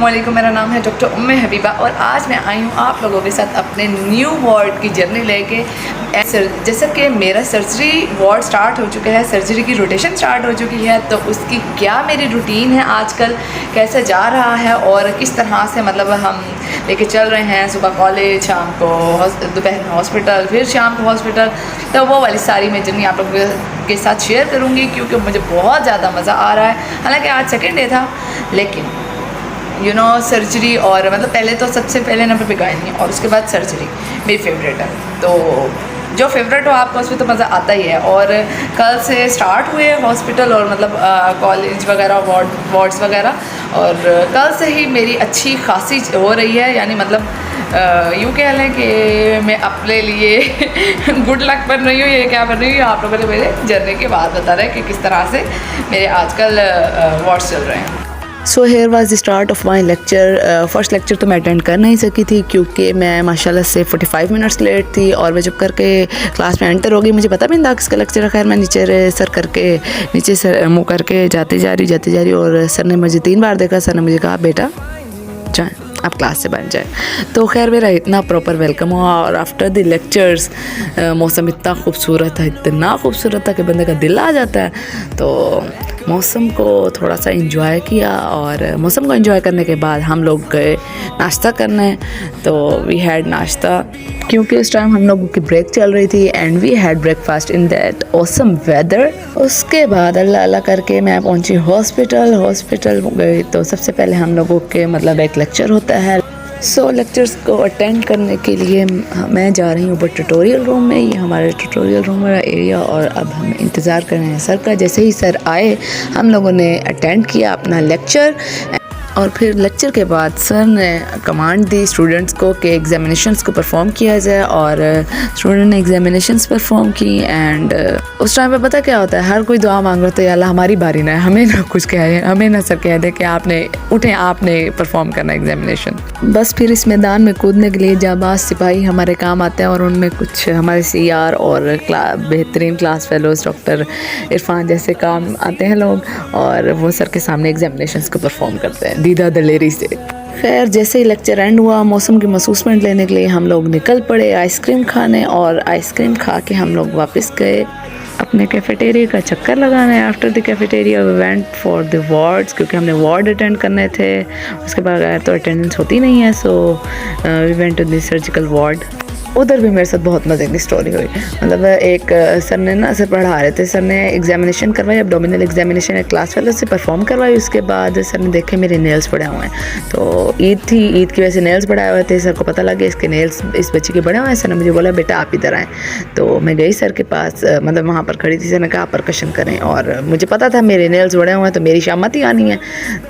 अस्सलामुअलैकुम, मेरा नाम है डॉक्टर उम्मे हबीबा और आज मैं आई हूँ आप लोगों के साथ अपने न्यू वार्ड की जर्नी लेके। जैसा कि मेरा सर्जरी वार्ड स्टार्ट हो चुका है, सर्जरी की रोटेशन स्टार्ट हो चुकी है, तो उसकी क्या मेरी रूटीन है आजकल, कैसे जा रहा है और किस तरह से मतलब हम लेके चल रहे हैं। सुबह कॉलेज, शाम को दोपहर में हॉस्पिटल, फिर शाम को हॉस्पिटल, तो वो वाली सारी मैं जर्नी आप लोगों के साथ शेयर करूँगी क्योंकि मुझे बहुत ज़्यादा मज़ा आ रहा है। हालाँकि आज सेकेंड डे था, लेकिन सर्जरी और मतलब पहले तो सबसे पहले नंबर पे गायनी और उसके बाद सर्जरी मेरी फेवरेट है। तो जो फेवरेट हो आपको उसमें तो मज़ा आता ही है। और कल से स्टार्ट हुए हॉस्पिटल और मतलब कॉलेज वगैरह, वार्ड्स वगैरह, और कल से ही मेरी अच्छी खासी हो रही है। यानी मतलब यूँ कह लें कि मैं अपने लिए गुड लक बन रही हूँ। ये क्या बन रही हूँ आप लोगों ने मेरे जर्नी के बाद बता रहे हैं कि किस तरह से मेरे आजकल वार्ड्स चल रहे हैं। So here was the start of my lecture. First lecture तो मैं अटेंड कर नहीं सकी थी क्योंकि मैं माशाल्लाह से 45 मिनट्स लेट थी और मैं जब करके क्लास में एंटर हो गई, मुझे पता भी नहीं था किसका लेक्चर है। खैर मैं नीचे सर मुँह करके जाती जा रही और सर ने मुझे 3 बार देखा। सर ने मुझे कहा बेटा जाए, आप क्लास से बन जाए। तो खैर मेरा इतना प्रॉपर वेलकम हुआ और आफ्टर द लेक्चर्स मौसम इतना खूबसूरत था कि बंदे का दिल आ जाता है। तो मौसम को थोड़ा सा एंजॉय किया और मौसम को एंजॉय करने के बाद हम लोग गए नाश्ता करने। तो वी हैड नाश्ता क्योंकि उस टाइम हम लोगों की ब्रेक चल रही थी and we had breakfast in that awesome weather. उसके बाद अल्लाह करके मैं पहुंची हॉस्पिटल गई। तो सबसे पहले हम लोगों के मतलब एक लेक्चर होता है। सो लेक्चर्स को अटेंड करने के लिए मैं जा रही हूँ ऊपर ट्यूटोरियल रूम में। ये हमारे ट्यूटोरियल रूम वाला एरिया, और अब हम इंतज़ार कर रहे हैं सर का। जैसे ही सर आए हम लोगों ने अटेंड किया अपना लेक्चर, और फिर लेक्चर के बाद सर ने कमांड दी स्टूडेंट्स को कि एग्जामिनेशंस को परफॉर्म किया जाए, और स्टूडेंट ने एग्जामिनेशंस परफॉर्म की। एंड उस टाइम पे पता क्या होता है, हर कोई दुआ मांग रहा होता है, अल्लाह हमारी बारी ना है, हमें ना कुछ कहे, हमें ना सर कह दे कि आपने परफॉर्म करना एग्जामिनेशन। बस फिर इस मैदान में कूदने के लिए जाबाज सिपाही हमारे काम आते हैं, और उनमें कुछ हमारे CR और बेहतरीन क्लास फेलोज डॉक्टर इरफान जैसे काम आते हैं लोग, और वो सर के सामने एग्जामिनेशंस को परफॉर्म करते हैं दीदा दलेरी से। खैर जैसे ही लेक्चर एंड हुआ, मौसम की महसूसमेंट लेने के लिए हम लोग निकल पड़े आइसक्रीम खाने, और आइसक्रीम खा के हम लोग वापस गए अपने कैफेटेरिया का चक्कर लगाने। After the cafeteria we went for the wards, क्योंकि हमने वार्ड अटेंड करने थे। उसके बगैर तो अटेंडेंस होती नहीं है। So we went to the surgical ward. उधर भी मेरे साथ बहुत मज़े की स्टोरी हुई। मतलब एक सर पढ़ा रहे थे, सर ने एग्जामिनेशन करवाई, एब्डोमिनल एग्जामिनेशन एक क्लास फेलो से परफॉर्म करवाई। उसके बाद सर ने देखे मेरे नेल्स पड़े हुए हैं। तो ईद थी, ईद की वजह से नेल्स बढ़ाए हुए थे। सर को पता लग गया इसके नेल्स इस बच्चे के बड़े हुए हैं। सर ने मुझे बोला बेटा आप इधर आएँ। तो मैं गई सर के पास, मतलब वहाँ पर खड़ी थी। सर ने कहा परकशन करें, और मुझे पता था मेरे नेल्स बड़े हुए हैं तो मेरी शामत ही आनी है।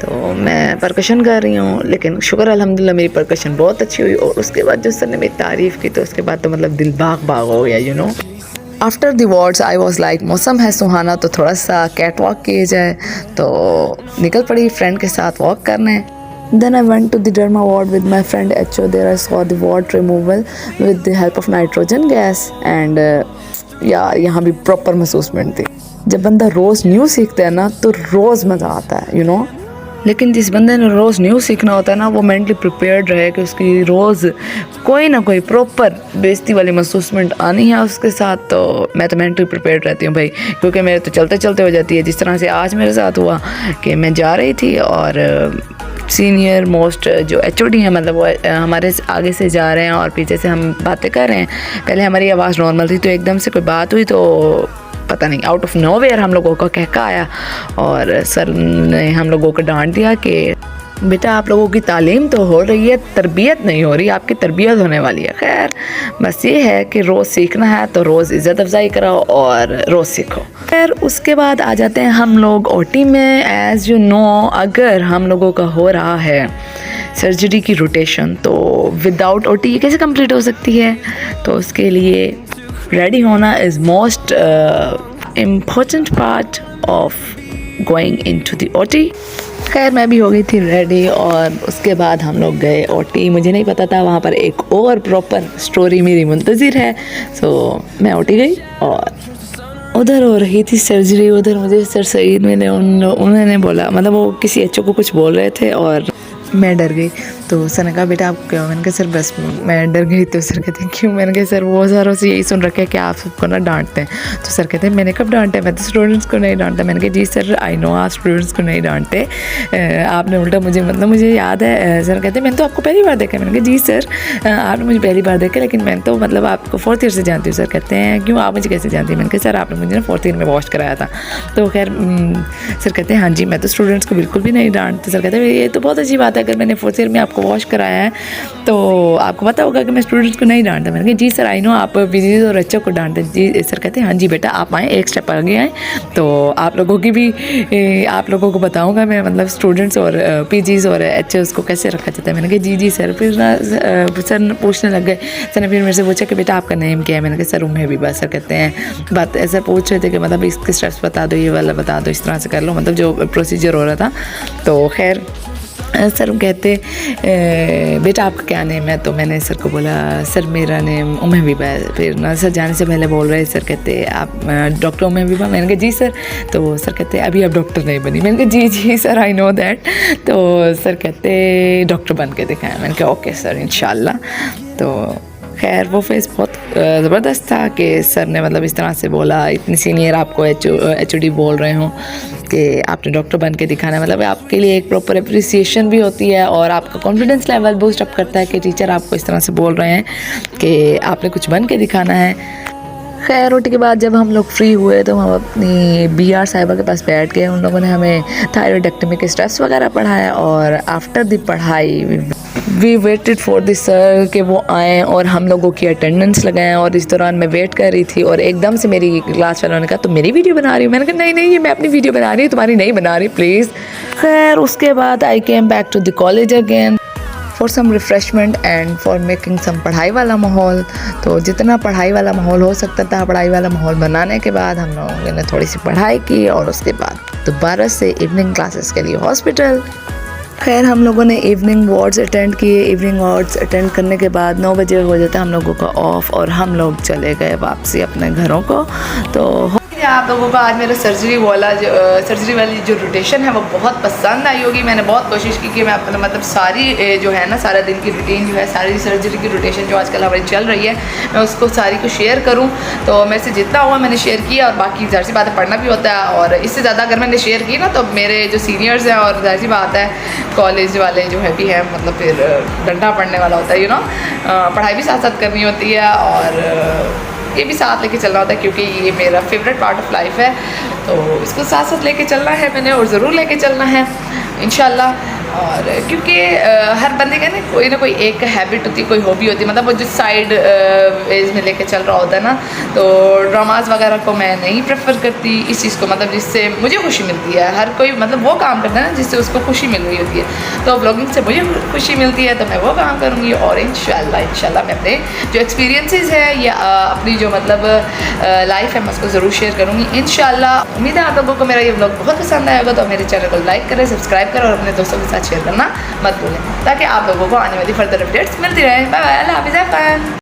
तो मैं परकशन कर रही हूँ, लेकिन शुक्र अल्हम्दुलिल्लाह मेरी परकशन बहुत अच्छी हुई। और उसके बाद जो सर ने मेरी तारीफ़ की, तो उसके बाद तो मतलब दिल बाग हो गया। After the wards I was like मौसम है सुहाना, तो थोड़ा सा कैट वॉक किया जाए। तो निकल पड़ी फ्रेंड के साथ वॉक करने। Then I went to the derma ward with my friend HO. There I saw the wart removal with the help of nitrogen gas, and यार यहाँ भी प्रॉपर महसूसमेंट थी। जब बंदा रोज़ न्यू सीखता है ना तो रोज़ मज़ा आता है लेकिन जिस बंदे ने रोज़ न्यू सीखना होता है ना, वो मेंटली प्रिपेयर्ड रहे कि उसकी रोज़ कोई ना कोई प्रॉपर बेइज्जती वाली महसूसमेंट आनी है उसके साथ। तो मैं तो मेंटली प्रिपेयर्ड रहती हूँ भाई, क्योंकि मेरे तो चलते चलते हो जाती है। जिस तरह से आज मेरे साथ हुआ कि मैं जा रही थी और सीनियर मोस्ट जो HOD हैं, मतलब वो हमारे आगे से जा रहे हैं और पीछे से हम बातें कर रहे हैं। पहले हमारी आवाज़ नॉर्मल थी, तो एकदम से कोई बात हुई तो पता नहीं आउट ऑफ नोवेयर हम लोगों का कहका आया, और सर ने हम लोगों को डांट दिया कि बेटा आप लोगों की तालीम तो हो रही है, तरबियत नहीं हो रही, आपकी तरबियत होने वाली है। खैर बस ये है कि रोज़ सीखना है तो रोज़ इज़्ज़त अफजाई कराओ और रोज़ सीखो। खैर उसके बाद आ जाते हैं हम लोग OT में। एज़ यू नो, अगर हम लोगों का हो रहा है सर्जरी की रोटेशन, तो विदाउट OT ये कैसे कंप्लीट हो सकती है? तो उसके लिए रेडी होना is most important part of going into the OT। खैर मैं भी हो गई थी रेडी, और उसके बाद हम लोग गए OT। मुझे नहीं पता था वहाँ पर एक और प्रॉपर स्टोरी मेरी मुंतज़िर है। सो मैं OT गई और उधर हो रही थी सर्जरी। उधर मुझे सर सईद मिले, उन्होंने बोला, मतलब वो किसी HO को कुछ बोल रहे थे, और मैं डर गई। तो सर ने कहा बेटा आप क्यों? मैंने कहा सर बस मैं डर गई। तो सर कहते हैं क्यों? मैंने कहा सर वो सारों से यही सुन रखा है कि आप सबको ना डांटते हैं। तो सर कहते हैं मैंने कब डांटा है, मैं तो स्टूडेंट्स को नहीं डांटता। मैंने कहा जी सर आई नो आप स्टूडेंट्स को नहीं डांटते, आपने उल्टा मुझे मतलब मुझे याद है। सर कहते हैं मैंने तो आपको पहली बार देखा। मैंने कहा जी सर आपने मुझे पहली बार देखा, लेकिन मैं तो मतलब आपको 4th ईयर से जानती हूँ। सर कहते हैं क्यों आप मुझे कैसे जानती हैं? मैंने कहा सर आपने मुझे ना 4th ईयर में वॉश कराया था। तो खैर सर कहते हैं हाँ जी मैं तो स्टूडेंट्स को बिल्कुल भी नहीं डांटते। सर कहते हैं ये तो बहुत अच्छी बात है, अगर मैंने 4th ईयर में आपको वॉश कराया है तो आपको पता होगा कि मैं स्टूडेंट्स को नहीं डांटता। मैंने कहा जी सर आई नो आप पीजीज और बच्चों को डांटते। जी सर कहते हैं हाँ जी बेटा आप आएँ, एक स्टेप आगे आएँ तो आप लोगों की भी आप लोगों को बताऊँगा मैं मतलब स्टूडेंट्स और पीजीज और एचओस को कैसे रखा जाता है। मैंने कहा जी सर। फिर ना सर पूछने लग गए। सर ने फिर मेरे से पूछा कि बेटा आपका नेम क्या है? मैंने कहा सर उम्मे हबीबा। सर कहते हैं बात ऐसा पूछ रहे थे कि मतलब इसके स्टेप्स बता दो, ये वाला बता दो, इस तरह से कर लो, मतलब जो प्रोसीजर हो रहा था। तो खैर सर कहते बेटा आपका क्या नेम है? तो मैंने सर को बोला सर मेरा नेम उम्मे हबीबा है। फिर ना सर जाने से पहले बोल रहे सर कहते आप डॉक्टर उम्मे हबीबा? मैंने कहा जी सर। तो सर कहते अभी आप डॉक्टर नहीं बनी। मैंने कहा जी सर आई नो दैट। तो सर कहते डॉक्टर बन के दिखाएं। मैंने कहा ओके सर इंशाल्लाह। तो खैर वो फेस बहुत ज़बरदस्त था कि सर ने मतलब इस तरह से बोला, इतनी सीनियर आपको एचओडी बोल रहे हों कि आपने डॉक्टर बन के दिखाना है, मतलब आपके लिए एक प्रॉपर अप्रिसिएशन भी होती है और आपका कॉन्फिडेंस लेवल बूस्ट अप करता है कि टीचर आपको इस तरह से बोल रहे हैं कि आपने कुछ बन के दिखाना है। खैर रोटी के बाद जब हम लोग फ्री हुए तो हम अपनी बीआर साहिबा के पास बैठ गए। उन लोगों ने हमें थायरॉइडेक्टमी के स्टेप्स वगैरह पढ़ाया और आफ्टर द पढ़ाई we waited for the sir कि वो आएँ और हम लोगों की अटेंडेंस लगाएं। और इस दौरान मैं वेट कर रही थी और एकदम से मेरी क्लास वालों ने कहा तो मेरी वीडियो बना रही हूँ? मैंने कहा नहीं ये मैं अपनी वीडियो बना रही हूँ, तुम्हारी नहीं बना रही प्लीज़। खैर उसके बाद I came back to the college again for some refreshment and for making some पढ़ाई वाला माहौल। तो जितना पढ़ाई वाला माहौल हो सकता था पढ़ाई वाला माहौल बनाने के बाद हम लोगों ने थोड़ी सी पढ़ाई की और उसके बाद दोबारा से इवनिंग क्लासेस के लिए हॉस्पिटल। खैर हम लोगों ने इवनिंग वार्ड्स अटेंड किए। इवनिंग वार्ड्स अटेंड करने के बाद 9 बजे हो जाता हम लोगों का ऑफ और हम लोग चले गए वापसी अपने घरों को। तो आप लोगों को आज मेरा सर्जरी वाली जो रोटेशन है वो बहुत पसंद आई होगी। मैंने बहुत कोशिश की कि मैं अपना मतलब सारी जो है ना सारा दिन की रूटीन जो है सारी सर्जरी की रोटेशन जो आजकल हमारी चल रही है मैं उसको सारी को शेयर करूं। तो मेरे से जितना हुआ मैंने शेयर किया और बाकी ज़ाहिर सी बात है पढ़ना भी होता है और इससे ज़्यादा अगर मैंने शेयर की ना तो मेरे जो सीनियर्स हैं और ज़ाहिर सी बात है कॉलेज वाले जो है भी हैं मतलब फिर डंडा पढ़ने वाला होता है पढ़ाई भी साथ साथ करनी होती है और ये भी साथ लेके चलना होता है क्योंकि ये मेरा फेवरेट पार्ट ऑफ लाइफ है। तो इसको साथ साथ लेके चलना है मैंने और ज़रूर लेके चलना है इंशाल्लाह। और क्योंकि हर बंदे का ना कोई एक हैबिट होती है, कोई हॉबी होती है, मतलब वो जो साइड वेज में लेके चल रहा होता है ना। तो ड्रामाज वगैरह को मैं नहीं प्रेफर करती इस चीज़ को, मतलब जिससे मुझे खुशी मिलती है। हर कोई मतलब वो काम करता है ना जिससे उसको खुशी मिल रही होती है। तो ब्लॉगिंग से मुझे खुशी मिलती है तो मैं वो काम करूँगी और इंशाल्लाह मैं अपने जो एक्सपीरियंसेस है या अपनी जो मतलब लाइफ है मैं उसको ज़रूर शेयर करूँगी इंशाल्लाह। उम्मीद है आप लोगों को मेरा ये ब्लॉग बहुत पसंद आएगा। तो मेरे चैनल को लाइक करें, सब्सक्राइब करें और अपने दोस्तों के साथ शेयर करना मत भूलें ताकि आप लोगों को आने वाली फर्दर अपडेट्स मिलती रहें। बाय बाय, अल्लाह हाफ़िज़।